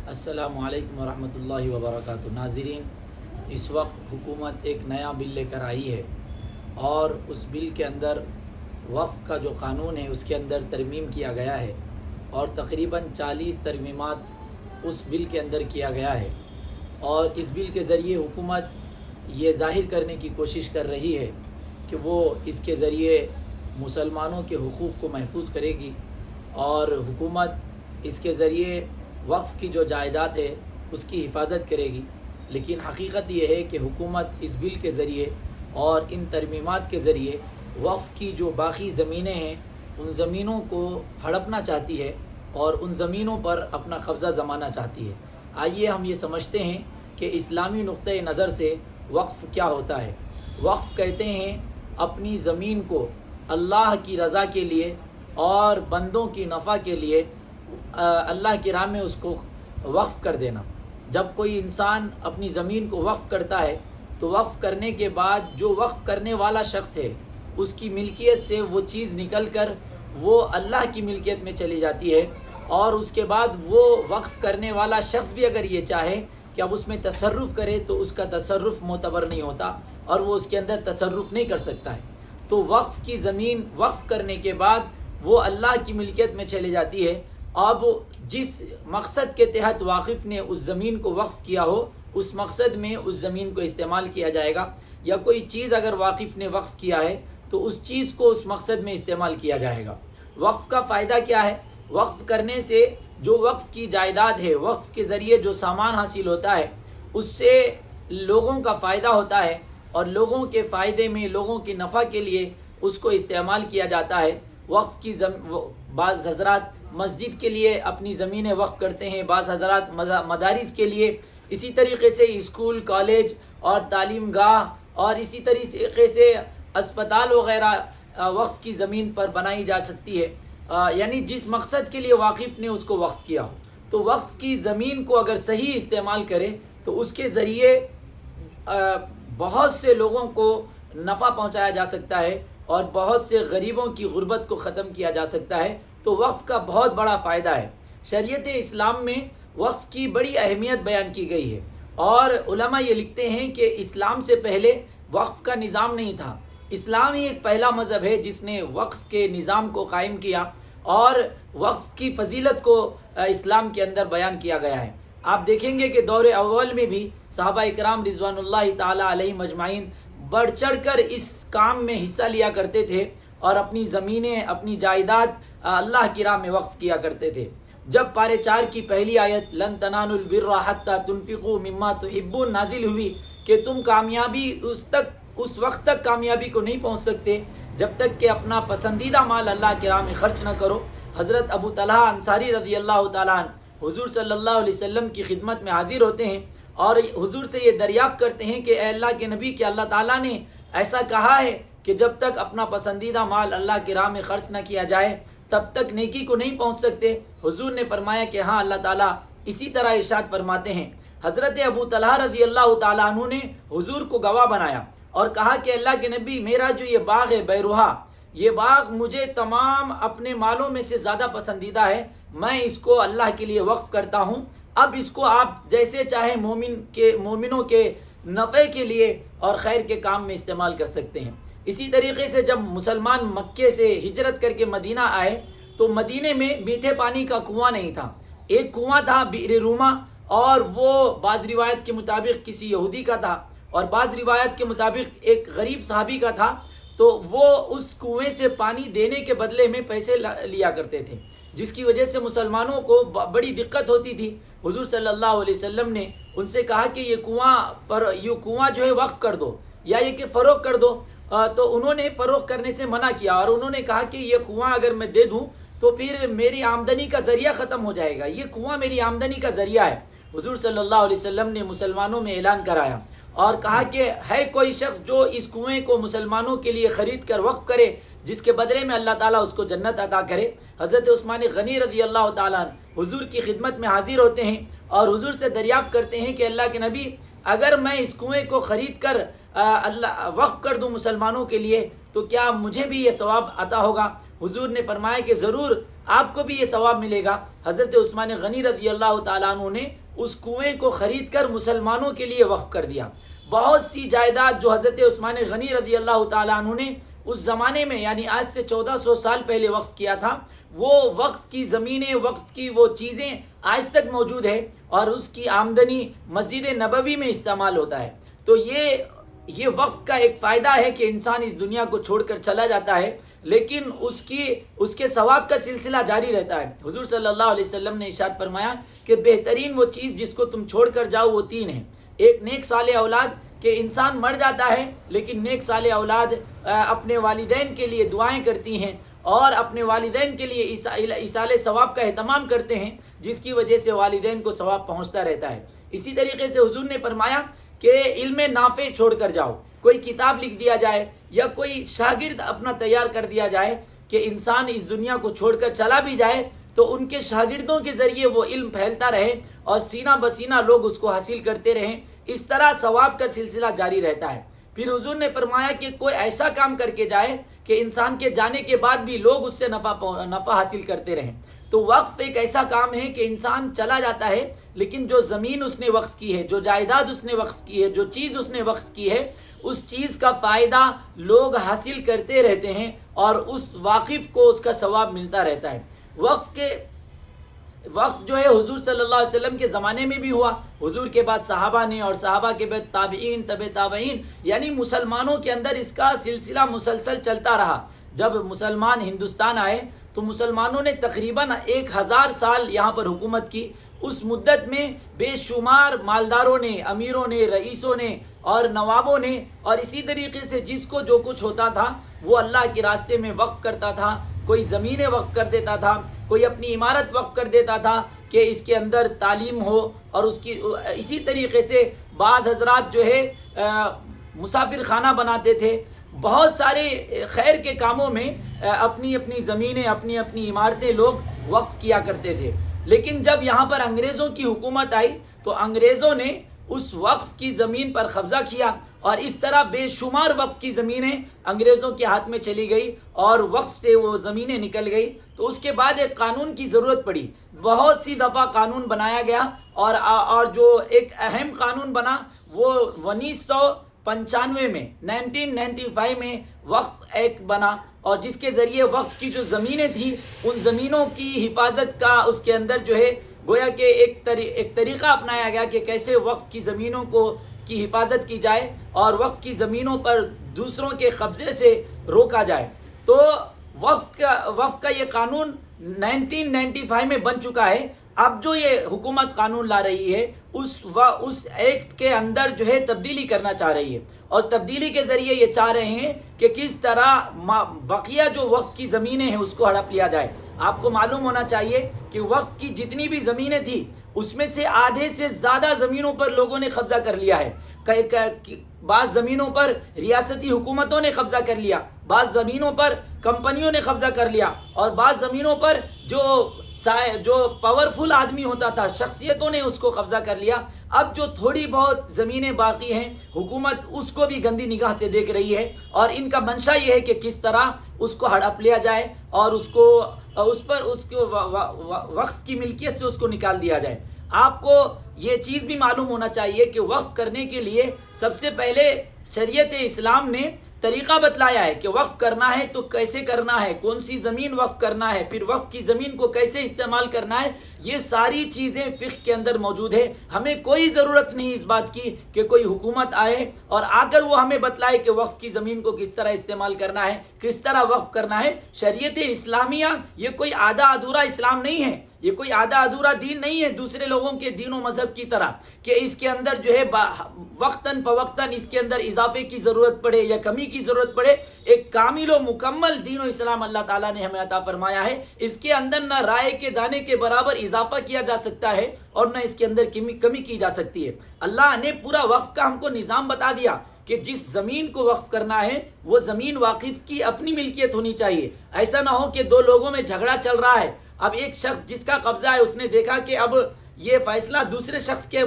السلام علیکم ورحمۃ اللہ وبرکاتہ۔ ناظرین، اس وقت حکومت ایک نیا بل لے کر آئی ہے اور اس بل کے اندر وقف کا جو قانون ہے اس کے اندر ترمیم کیا گیا ہے اور تقریباً 40 ترمیمات اس بل کے اندر کیا گیا ہے، اور اس بل کے ذریعے حکومت یہ ظاہر کرنے کی کوشش کر رہی ہے کہ وہ اس کے ذریعے مسلمانوں کے حقوق کو محفوظ کرے گی، اور حکومت اس کے ذریعے وقف کی جو جائیداد ہے اس کی حفاظت کرے گی۔ لیکن حقیقت یہ ہے کہ حکومت اس بل کے ذریعے اور ان ترمیمات کے ذریعے وقف کی جو باقی زمینیں ہیں ان زمینوں کو ہڑپنا چاہتی ہے اور ان زمینوں پر اپنا قبضہ جمانا چاہتی ہے۔ آئیے ہم یہ سمجھتے ہیں کہ اسلامی نقطۂ نظر سے وقف کیا ہوتا ہے۔ وقف کہتے ہیں اپنی زمین کو اللہ کی رضا کے لیے اور بندوں کی نفع کے لیے اللہ کی راہ میں اس کو وقف کر دینا۔ جب کوئی انسان اپنی زمین کو وقف کرتا ہے تو وقف کرنے کے بعد جو وقف کرنے والا شخص ہے اس کی ملکیت سے وہ چیز نکل کر وہ اللہ کی ملکیت میں چلی جاتی ہے، اور اس کے بعد وہ وقف کرنے والا شخص بھی اگر یہ چاہے کہ اب اس میں تصرف کرے تو اس کا تصرف معتبر نہیں ہوتا اور وہ اس کے اندر تصرف نہیں کر سکتا ہے۔ تو وقف کی زمین وقف کرنے کے بعد وہ اللہ کی ملکیت میں چلی جاتی ہے۔ اب جس مقصد کے تحت واقف نے اس زمین کو وقف کیا ہو اس مقصد میں اس زمین کو استعمال کیا جائے گا، یا کوئی چیز اگر واقف نے وقف کیا ہے تو اس چیز کو اس مقصد میں استعمال کیا جائے گا۔ وقف کا فائدہ کیا ہے؟ وقف کرنے سے جو وقف کی جائیداد ہے، وقف کے ذریعے جو سامان حاصل ہوتا ہے اس سے لوگوں کا فائدہ ہوتا ہے، اور لوگوں کے فائدے میں لوگوں کے نفع کے لیے اس کو استعمال کیا جاتا ہے۔ وقف کی بعض حضرات مسجد کے لیے اپنی زمینیں وقف کرتے ہیں، بعض حضرات مدارس کے لیے، اسی طریقے سے اسکول، کالج اور تعلیم گاہ اور اسی طریقے سے اسپتال وغیرہ وقف کی زمین پر بنائی جا سکتی ہے، یعنی جس مقصد کے لیے واقف نے اس کو وقف کیا ہو۔ تو وقف کی زمین کو اگر صحیح استعمال کرے تو اس کے ذریعے بہت سے لوگوں کو نفع پہنچایا جا سکتا ہے اور بہت سے غریبوں کی غربت کو ختم کیا جا سکتا ہے۔ تو وقف کا بہت بڑا فائدہ ہے۔ شریعت اسلام میں وقف کی بڑی اہمیت بیان کی گئی ہے، اور علماء یہ لکھتے ہیں کہ اسلام سے پہلے وقف کا نظام نہیں تھا۔ اسلام ہی ایک پہلا مذہب ہے جس نے وقف کے نظام کو قائم کیا، اور وقف کی فضیلت کو اسلام کے اندر بیان کیا گیا ہے۔ آپ دیکھیں گے کہ دور اول میں بھی صحابہ اکرام رضوان اللہ تعالیٰ علیہم اجمعین بڑھ چڑھ کر اس کام میں حصہ لیا کرتے تھے اور اپنی زمینیں، اپنی جائیداد اللہ کی راہ میں وقف کیا کرتے تھے۔ جب پارے 4 کی پہلی آیت لن تنالوا البر حتی تنفقوا مما تحبون نازل ہوئی کہ تم کامیابی اس وقت تک کامیابی کو نہیں پہنچ سکتے جب تک کہ اپنا پسندیدہ مال اللہ کی راہ میں خرچ نہ کرو۔ حضرت ابو طلحہ انصاری رضی اللہ تعالیٰ عنہ حضور صلی اللہ علیہ وسلم کی خدمت میں حاضر ہوتے ہیں اور حضور سے یہ دریافت کرتے ہیں کہ اے اللہ کے نبی، کہ اللہ تعالیٰ نے ایسا کہا ہے کہ جب تک اپنا پسندیدہ مال اللہ کی راہ میں خرچ نہ کیا جائے تب تک نیکی کو نہیں پہنچ سکتے۔ حضور نے فرمایا کہ ہاں، اللہ تعالیٰ اسی طرح ارشاد فرماتے ہیں۔ حضرت ابو طلحہ رضی اللہ تعالیٰ عنہ نے حضور کو گواہ بنایا اور کہا کہ اللہ کے نبی، میرا جو یہ باغ ہے بیروہا، یہ باغ مجھے تمام اپنے مالوں میں سے زیادہ پسندیدہ ہے، میں اس کو اللہ کے لیے وقف کرتا ہوں۔ اب اس کو آپ جیسے چاہے مومنوں کے نفع کے لیے اور خیر کے کام میں استعمال کر سکتے ہیں۔ اسی طریقے سے جب مسلمان مکے سے ہجرت کر کے مدینہ آئے تو مدینے میں میٹھے پانی کا کنواں نہیں تھا۔ ایک کنواں تھا بئر روما، اور وہ بعض روایت کے مطابق کسی یہودی کا تھا اور بعض روایت کے مطابق ایک غریب صحابی کا تھا۔ تو وہ اس کنویں سے پانی دینے کے بدلے میں پیسے لیا کرتے تھے، جس کی وجہ سے مسلمانوں کو بڑی دقت ہوتی تھی۔ حضور صلی اللہ علیہ وسلم نے ان سے کہا کہ یہ کنواں جو ہے وقف کر دو، یا یہ کہ فروغ کر دو۔ تو انہوں نے فروغ کرنے سے منع کیا، اور انہوں نے کہا کہ یہ کنواں اگر میں دے دوں تو پھر میری آمدنی کا ذریعہ ختم ہو جائے گا، یہ کنواں میری آمدنی کا ذریعہ ہے۔ حضور صلی اللہ علیہ وسلم نے مسلمانوں میں اعلان کرایا اور کہا کہ ہے کوئی شخص جو اس کنویں کو مسلمانوں کے لیے خرید کر وقف کرے جس کے بدلے میں اللہ تعالیٰ اس کو جنت عطا کرے۔ حضرت عثمان غنی رضی اللہ تعالیٰ عنہ حضور کی خدمت میں حاضر ہوتے ہیں اور حضور سے دریافت کرتے ہیں کہ اللہ کے نبی، اگر میں اس کنویں کو خرید کر وقف کر دوں مسلمانوں کے لیے تو کیا مجھے بھی یہ ثواب عطا ہوگا؟ حضور نے فرمایا کہ ضرور آپ کو بھی یہ ثواب ملے گا۔ حضرت عثمان غنی رضی اللہ تعالیٰ عنہ نے اس کنویں کو خرید کر مسلمانوں کے لیے وقف کر دیا۔ بہت سی جائیداد جو حضرت عثمان غنی رضی اللہ تعالیٰ عنہ نے اس زمانے میں یعنی آج سے 1400 سال پہلے وقف کیا تھا، وہ وقف کی زمینیں، وقف کی وہ چیزیں آج تک موجود ہے، اور اس کی آمدنی مسجد نبوی میں استعمال ہوتا ہے۔ تو یہ وقف کا ایک فائدہ ہے کہ انسان اس دنیا کو چھوڑ کر چلا جاتا ہے، لیکن اس کے ثواب کا سلسلہ جاری رہتا ہے۔ حضور صلی اللہ علیہ وسلم نے ارشاد فرمایا کہ بہترین وہ چیز جس کو تم چھوڑ کر جاؤ وہ 3 ہیں۔ ایک نیک صالح اولاد، کہ انسان مر جاتا ہے لیکن نیک صالح اولاد اپنے والدین کے لیے دعائیں کرتی ہیں اور اپنے والدین کے لیے ایصال ثواب کا اہتمام کرتے ہیں، جس کی وجہ سے والدین کو ثواب پہنچتا رہتا ہے۔ اسی طریقے سے حضور نے فرمایا کہ علم نافع چھوڑ کر جاؤ، کوئی کتاب لکھ دیا جائے یا کوئی شاگرد اپنا تیار کر دیا جائے کہ انسان اس دنیا کو چھوڑ کر چلا بھی جائے تو ان کے شاگردوں کے ذریعے وہ علم پھیلتا رہے اور سینہ بسینہ لوگ اس کو حاصل کرتے رہیں، اس طرح ثواب کا سلسلہ جاری رہتا ہے۔ پھر حضور نے فرمایا کہ کوئی ایسا کام کر کے جائے کہ انسان کے جانے کے بعد بھی لوگ اس سے نفع حاصل کرتے رہیں۔ تو وقف ایک ایسا کام ہے کہ انسان چلا جاتا ہے لیکن جو زمین اس نے وقف کی ہے، جو جائیداد اس نے وقف کی ہے، جو چیز اس نے وقف کی ہے، اس چیز کا فائدہ لوگ حاصل کرتے رہتے ہیں اور اس واقف کو اس کا ثواب ملتا رہتا ہے۔ وقف جو ہے حضور صلی اللہ علیہ وسلم کے زمانے میں بھی ہوا، حضور کے بعد صحابہ نے، اور صحابہ کے بعد تابعین، تابعین، یعنی مسلمانوں کے اندر اس کا سلسلہ مسلسل چلتا رہا۔ جب مسلمان ہندوستان آئے تو مسلمانوں نے تقریباً 1000 سال یہاں پر حکومت کی۔ اس مدت میں بے شمار مالداروں نے، امیروں نے، رئیسوں نے اور نوابوں نے، اور اسی طریقے سے جس کو جو کچھ ہوتا تھا وہ اللہ کے راستے میں وقف کرتا تھا۔ کوئی زمینیں وقف کر دیتا تھا، کوئی اپنی عمارت وقف کر دیتا تھا کہ اس کے اندر تعلیم ہو، اور اسی طریقے سے بعض حضرات جو ہے مسافر خانہ بناتے تھے۔ بہت سارے خیر کے کاموں میں اپنی اپنی زمینیں، اپنی اپنی عمارتیں لوگ وقف کیا کرتے تھے۔ لیکن جب یہاں پر انگریزوں کی حکومت آئی تو انگریزوں نے اس وقف کی زمین پر قبضہ کیا، اور اس طرح بے شمار وقف کی زمینیں انگریزوں کے ہاتھ میں چلی گئی اور وقف سے وہ زمینیں نکل گئی۔ تو اس کے بعد ایک قانون کی ضرورت پڑی، بہت سی دفعہ قانون بنایا گیا، اور جو ایک اہم قانون بنا وہ 1995 میں 1995 میں وقف ایکٹ بنا، اور جس کے ذریعے وقف کی جو زمینیں تھیں ان زمینوں کی حفاظت کا اس کے اندر جو ہے گویا کہ ایک طریقہ اپنایا گیا کہ کیسے وقف کی زمینوں کی حفاظت کی جائے اور وقف کی زمینوں پر دوسروں کے قبضے سے روکا جائے۔ تو وقف کا یہ قانون 1995 میں بن چکا ہے۔ اب جو یہ حکومت قانون لا رہی ہے اس ایکٹ کے اندر جو ہے تبدیلی کرنا چاہ رہی ہے، اور تبدیلی کے ذریعے یہ چاہ رہے ہیں کہ کس طرح بقیہ جو وقف کی زمینیں ہیں اس کو ہڑپ لیا جائے۔ آپ کو معلوم ہونا چاہیے کہ وقف کی جتنی بھی زمینیں تھیں اس میں سے آدھے سے زیادہ زمینوں پر لوگوں نے قبضہ کر لیا ہے۔ بعض زمینوں پر ریاستی حکومتوں نے قبضہ کر لیا، بعض زمینوں پر کمپنیوں نے قبضہ کر لیا، اور بعض زمینوں پر جو پاورفل آدمی ہوتا تھا، شخصیتوں نے اس کو قبضہ کر لیا۔ اب جو تھوڑی بہت زمینیں باقی ہیں حکومت اس کو بھی گندی نگاہ سے دیکھ رہی ہے، اور ان کا منشا یہ ہے کہ کس طرح اس کو ہڑپ لیا جائے اور اس کو وقف کی ملکیت سے اس کو نکال دیا جائے۔ آپ کو یہ چیز بھی معلوم ہونا چاہیے کہ وقف کرنے کے لیے سب سے پہلے شریعت اسلام نے طریقہ بتلایا ہے کہ وقف کرنا ہے تو کیسے کرنا ہے، کون سی زمین وقف کرنا ہے، پھر وقف کی زمین کو کیسے استعمال کرنا ہے۔ یہ ساری چیزیں فقہ کے اندر موجود ہے۔ ہمیں کوئی ضرورت نہیں اس بات کی کہ کوئی حکومت آئے اور آ کر وہ ہمیں بتلائے کہ وقف کی زمین کو کس طرح استعمال کرنا ہے، کس طرح وقف کرنا ہے۔ شریعت اسلامیہ یہ کوئی آدھا ادھورا اسلام نہیں ہے، یہ کوئی آدھا ادھورا دین نہیں ہے دوسرے لوگوں کے دین و مذہب کی طرح کہ اس کے اندر جو ہے وقتاً فوقتاً اس کے اندر اضافے کی ضرورت پڑے یا کمی کی ضرورت پڑے۔ ایک کامل و مکمل دین و اسلام اللہ تعالیٰ نے ہمیں عطا فرمایا ہے۔ اس کے اندر نہ رائے کے دانے کے برابر اضافہ کیا جا سکتا ہے اور نہ اس کے اندر کمی کی جا سکتی ہے۔ اللہ نے پورا وقف کا ہم کو نظام بتا دیا کہ جس زمین کو وقف کرنا ہے وہ زمین واقف کی اپنی ملکیت ہونی چاہیے۔ ایسا نہ ہو کہ دو لوگوں میں جھگڑا چل رہا ہے، اب ایک شخص جس کا قبضہ ہے اس نے دیکھا کہ اب یہ فیصلہ دوسرے شخص کے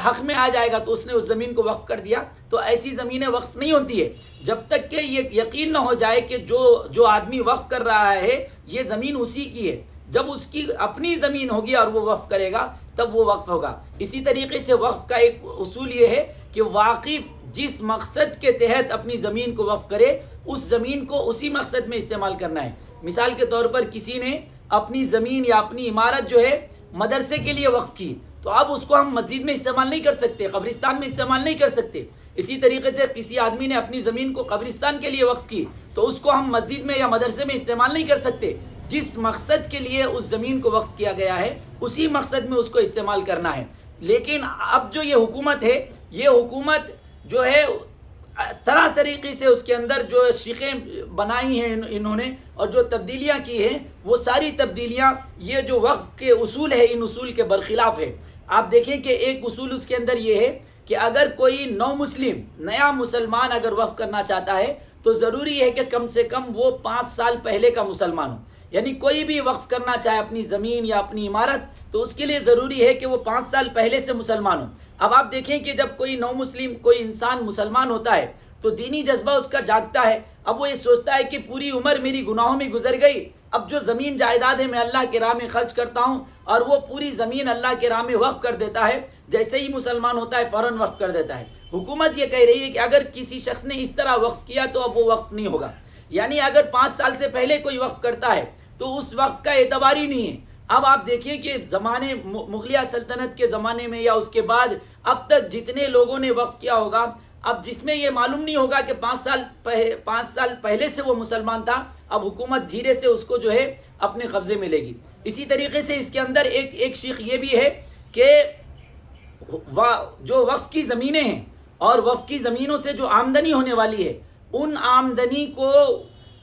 حق میں آ جائے گا تو اس نے اس زمین کو وقف کر دیا، تو ایسی زمینیں وقف نہیں ہوتی ہے جب تک کہ یہ یقین نہ ہو جائے کہ جو آدمی وقف کر رہا ہے یہ زمین اسی کی ہے۔ جب اس کی اپنی زمین ہوگی اور وہ وقف کرے گا تب وہ وقف ہوگا۔ اسی طریقے سے وقف کا ایک اصول یہ ہے کہ واقف جس مقصد کے تحت اپنی زمین کو وقف کرے اس زمین کو اسی مقصد میں استعمال کرنا ہے۔ مثال کے طور پر کسی نے اپنی زمین یا اپنی عمارت جو ہے مدرسے کے لیے وقف کی، تو اب اس کو ہم مسجد میں استعمال نہیں کر سکتے، قبرستان میں استعمال نہیں کر سکتے۔ اسی طریقے سے کسی آدمی نے اپنی زمین کو قبرستان کے لیے وقف کی تو اس کو ہم مسجد میں یا مدرسے میں استعمال نہیں کر سکتے۔ جس مقصد کے لیے اس زمین کو وقف کیا گیا ہے اسی مقصد میں اس کو استعمال کرنا ہے۔ لیکن اب جو یہ حکومت ہے، یہ حکومت جو ہے طرح طریقے سے اس کے اندر جو شیخیں بنائی ہیں انہوں نے اور جو تبدیلیاں کی ہیں، وہ ساری تبدیلیاں یہ جو وقف کے اصول ہے ان اصول کے برخلاف ہے۔ آپ دیکھیں کہ ایک اصول اس کے اندر یہ ہے کہ اگر کوئی نو مسلم نیا مسلمان اگر وقف کرنا چاہتا ہے تو ضروری ہے کہ کم سے کم وہ 5 سال پہلے کا مسلمان ہو۔ یعنی کوئی بھی وقف کرنا چاہے اپنی زمین یا اپنی عمارت تو اس کے لیے ضروری ہے کہ وہ 5 سال پہلے سے مسلمان ہو۔ اب آپ دیکھیں کہ جب کوئی نو مسلم کوئی انسان مسلمان ہوتا ہے تو دینی جذبہ اس کا جاگتا ہے، اب وہ یہ سوچتا ہے کہ پوری عمر میری گناہوں میں گزر گئی، اب جو زمین جائیداد ہے میں اللہ کے راہ میں خرچ کرتا ہوں، اور وہ پوری زمین اللہ کے راہ میں وقف کر دیتا ہے۔ جیسے ہی مسلمان ہوتا ہے فوراً وقف کر دیتا ہے۔ حکومت یہ کہہ رہی ہے کہ اگر کسی شخص نے اس طرح وقف کیا تو اب وہ وقف نہیں ہوگا۔ یعنی اگر 5 سال سے پہلے کوئی وقف کرتا ہے تو اس وقف کا اعتبار ہی نہیں ہے۔ اب آپ دیکھیں کہ زمانے مغلیہ سلطنت کے زمانے میں یا اس کے بعد اب تک جتنے لوگوں نے وقف کیا ہوگا، اب جس میں یہ معلوم نہیں ہوگا کہ 5 سال پہلے سے وہ مسلمان تھا، اب حکومت دھیرے سے اس کو جو ہے اپنے قبضے میں لے گی۔ اسی طریقے سے اس کے اندر ایک شیخ یہ بھی ہے کہ جو وقف کی زمینیں ہیں اور وقف کی زمینوں سے جو آمدنی ہونے والی ہے ان آمدنی کو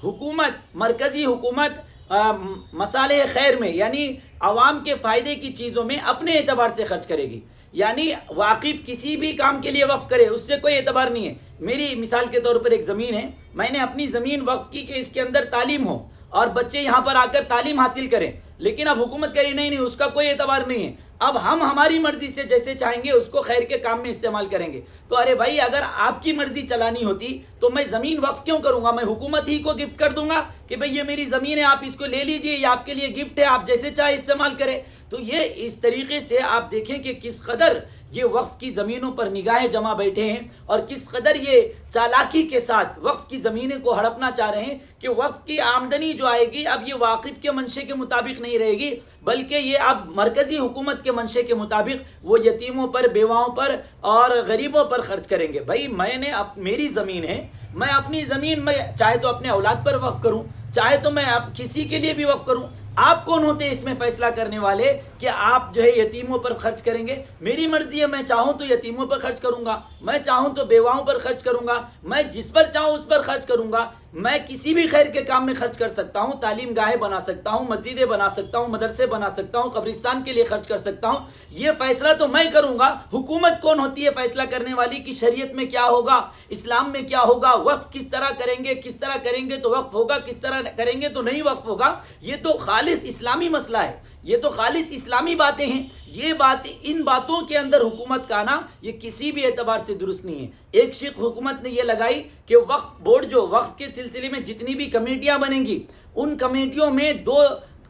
حکومت، مرکزی حکومت مصالح خیر میں یعنی عوام کے فائدے کی چیزوں میں اپنے اعتبار سے خرچ کرے گی۔ یعنی واقف کسی بھی کام کے لیے وقف کرے اس سے کوئی اعتبار نہیں ہے۔ میری مثال کے طور پر ایک زمین ہے، میں نے اپنی زمین وقف کی کہ اس کے اندر تعلیم ہو اور بچے یہاں پر آ کر تعلیم حاصل کریں، لیکن اب حکومت کہہ رہی نہیں اس کا کوئی اعتبار نہیں ہے، اب ہم ہماری مرضی سے جیسے چاہیں گے اس کو خیر کے کام میں استعمال کریں گے۔ تو ارے بھائی اگر آپ کی مرضی چلانی ہوتی تو میں زمین وقف کیوں کروں گا؟ میں حکومت ہی کو گفٹ کر دوں گا کہ بھئی یہ میری زمین ہے، آپ اس کو لے لیجئے، یہ آپ کے لیے گفٹ ہے، آپ جیسے چاہے استعمال کریں۔ تو یہ اس طریقے سے آپ دیکھیں کہ کس قدر یہ وقف کی زمینوں پر نگاہیں جمع بیٹھے ہیں اور کس قدر یہ چالاکی کے ساتھ وقف کی زمینیں کو ہڑپنا چاہ رہے ہیں کہ وقف کی آمدنی جو آئے گی اب یہ واقف کے منشے کے مطابق نہیں رہے گی، بلکہ یہ اب مرکزی حکومت کے منشے کے مطابق وہ یتیموں پر، بیواؤں پر اور غریبوں پر خرچ کریں گے۔ بھائی میں نے میری زمین ہے، میں اپنی زمین میں چاہے تو اپنے اولاد پر وقف کروں، چاہے تو میں کسی کے لیے بھی وقف کروں۔ آپ کون ہوتے ہیں اس میں فیصلہ کرنے والے کہ آپ جو ہے یتیموں پر خرچ کریں گے؟ میری مرضی ہے، میں چاہوں تو یتیموں پر خرچ کروں گا، میں چاہوں تو بیواؤں پر خرچ کروں گا، میں جس پر چاہوں اس پر خرچ کروں گا، میں کسی بھی خیر کے کام میں خرچ کر سکتا ہوں، تعلیم گاہیں بنا سکتا ہوں، مسجدیں بنا سکتا ہوں، مدرسے بنا سکتا ہوں، قبرستان کے لیے خرچ کر سکتا ہوں۔ یہ فیصلہ تو میں کروں گا۔ حکومت کون ہوتی ہے فیصلہ کرنے والی کہ شریعت میں کیا ہوگا، اسلام میں کیا ہوگا، وقف کس طرح کریں گے، کس طرح کریں گے تو وقف ہوگا، کس طرح کریں گے تو نہیں وقف ہوگا؟ یہ تو خالص اسلامی مسئلہ ہے، یہ تو خالص اسلامی باتیں ہیں۔ یہ باتیں، ان باتوں کے اندر حکومت کا آنا یہ کسی بھی اعتبار سے درست نہیں ہے۔ ایک شق حکومت نے یہ لگائی کہ وقف بورڈ جو وقف کے سلسلے میں جتنی بھی کمیٹیاں بنیں گی ان کمیٹیوں میں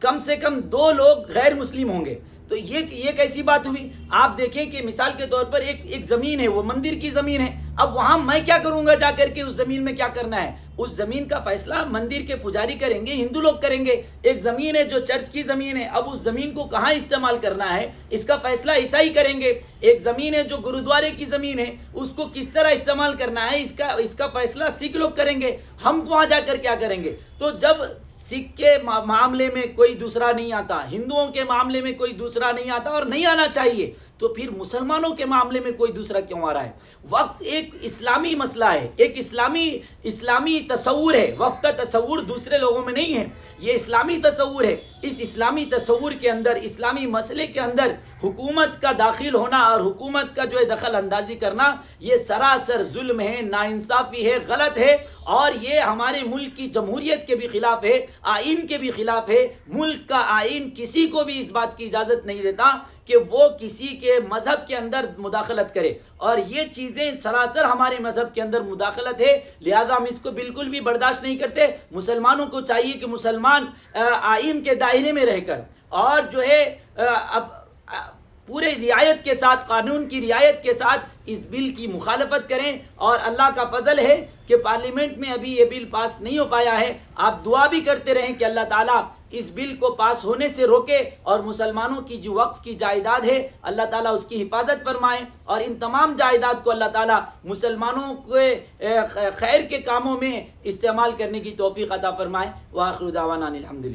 کم سے کم 2 لوگ غیر مسلم ہوں گے۔ تو یہ کیسی بات ہوئی؟ آپ دیکھیں کہ مثال کے طور پر ایک زمین ہے، وہ مندر کی زمین ہے، اب وہاں میں کیا کروں گا جا کر کے اس زمین میں کیا کرنا ہے؟ اس زمین کا فیصلہ مندر کے پجاری کریں گے، ہندو لوگ کریں گے۔ ایک زمین ہے جو چرچ کی زمین ہے، اب اس زمین کو کہاں استعمال کرنا ہے اس کا فیصلہ عیسائی کریں گے۔ ایک زمین ہے جو گرودوارے کی زمین ہے، اس کو کس طرح استعمال کرنا ہے اس کا فیصلہ سکھ لوگ کریں گے۔ ہم وہاں جا کر کیا کریں گے؟ تو جب سکھ کے معاملے میں کوئی دوسرا نہیں آتا، ہندوؤں کے معاملے میں کوئی دوسرا نہیں آتا اور نہیں آنا چاہیے، تو پھر مسلمانوں کے معاملے میں کوئی دوسرا کیوں آ رہا ہے؟ وقف ایک اسلامی مسئلہ ہے، ایک اسلامی تصور ہے۔ وقف کا تصور دوسرے لوگوں میں نہیں ہے، یہ اسلامی تصور ہے۔ اس اسلامی تصور کے اندر، اسلامی مسئلے کے اندر حکومت کا داخل ہونا اور حکومت کا جو ہے دخل اندازی کرنا یہ سراسر ظلم ہے، ناانصافی ہے، غلط ہے، اور یہ ہمارے ملک کی جمہوریت کے بھی خلاف ہے، آئین کے بھی خلاف ہے۔ ملک کا آئین کسی کو بھی اس بات کی اجازت نہیں دیتا کہ وہ کسی کے مذہب کے اندر مداخلت کرے، اور یہ چیزیں سراسر ہمارے مذہب کے اندر مداخلت ہے، لہذا ہم اس کو بالکل بھی برداشت نہیں کرتے۔ مسلمانوں کو چاہیے کہ مسلمان آئین کے دائرے میں رہ کر اور جو ہے پورے رعایت کے ساتھ، قانون کی رعایت کے ساتھ اس بل کی مخالفت کریں، اور اللہ کا فضل ہے کہ پارلیمنٹ میں ابھی یہ بل پاس نہیں ہو پایا ہے۔ آپ دعا بھی کرتے رہیں کہ اللہ تعالیٰ اس بل کو پاس ہونے سے روکے، اور مسلمانوں کی جو وقف کی جائیداد ہے اللہ تعالیٰ اس کی حفاظت فرمائے، اور ان تمام جائیداد کو اللہ تعالیٰ مسلمانوں کے خیر کے کاموں میں استعمال کرنے کی توفیق عطا فرمائے۔ وآخر دعوانا الحمدللہ۔